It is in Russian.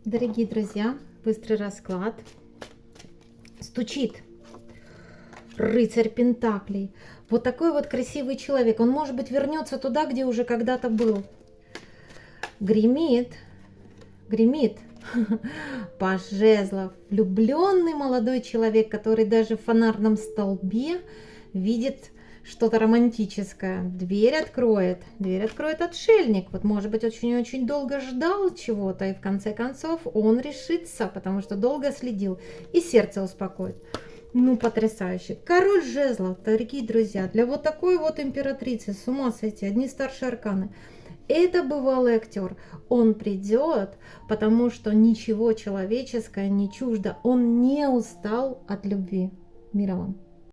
Дорогие друзья, быстрый расклад. Стучит рыцарь Пентаклей. Вот такой вот красивый человек. Он, может быть, вернется туда, где уже когда-то был. Гремит паж жезлов. Влюбленный молодой человек, который даже в фонарном столбе видит что-то романтическое. Дверь откроет отшельник. Вот, может быть, очень-очень долго ждал чего-то, и в конце концов он решится, потому что долго следил, и сердце успокоит. Ну, потрясающе. Король жезлов, дорогие друзья, для вот такой вот императрицы, с ума сойти, одни старшие арканы. Это бывалый актер. Он придет, потому что ничего человеческое не чуждо. Он не устал от любви. Мира вам.